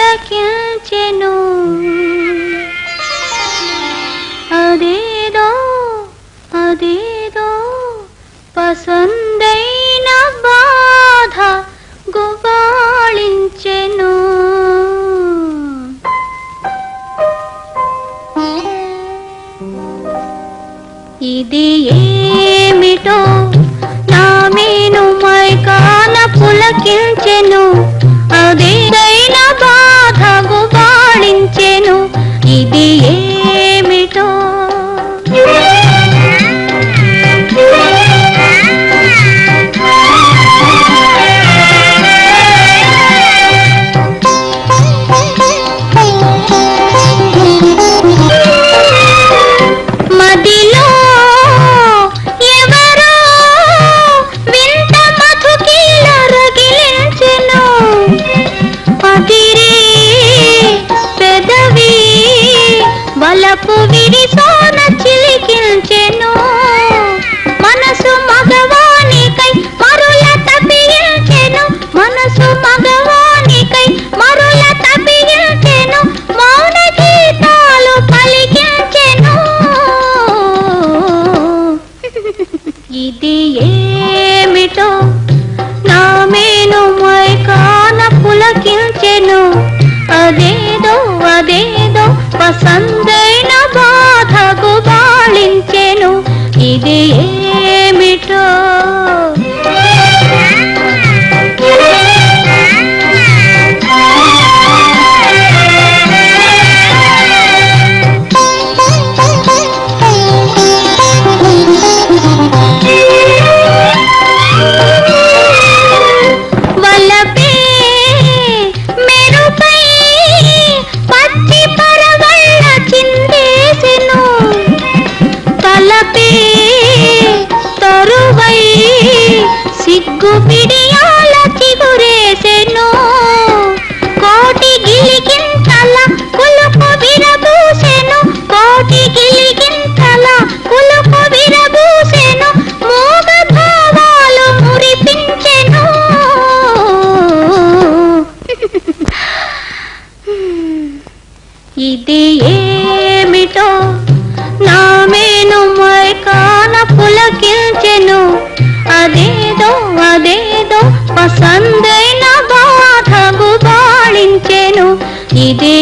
పులకించెను. అదేదో అదేదో పసందైన బాధ గుబాళించెను. ఇది ఏమిటో నా మేను మైకాన పులకించెను. అదేదైన బాధ గుబాళించెను. ఇది ఏమిటో వలపు విరిసోన చిలికించెను. మనసు మగవానికై మరుల తప్పించెను. మనసు మగవానికై మరుల తప్పించెను. మౌన గీతాలు పలికించెను. ఇది ఏమిటో నా మేను మైకాన పులకించెను. అదేదో అదేదో పసందైన బాధ గుబాళించెను. ఇది ఏమిటో తరువై సిగ్గు పిడియాల చిగురేసెను. కోటి గిలిగింతల కులుపు విరబూసెను. కోటి గిలిగింతల కులుపు విరబూసెను. మోగ భావాలు మురిపించెను. ఇది ఏమిటో నా మేను మైకాన పులకించెను. అదేదో అదేదో పసందైన బాధ గుబాళించెను. ఇది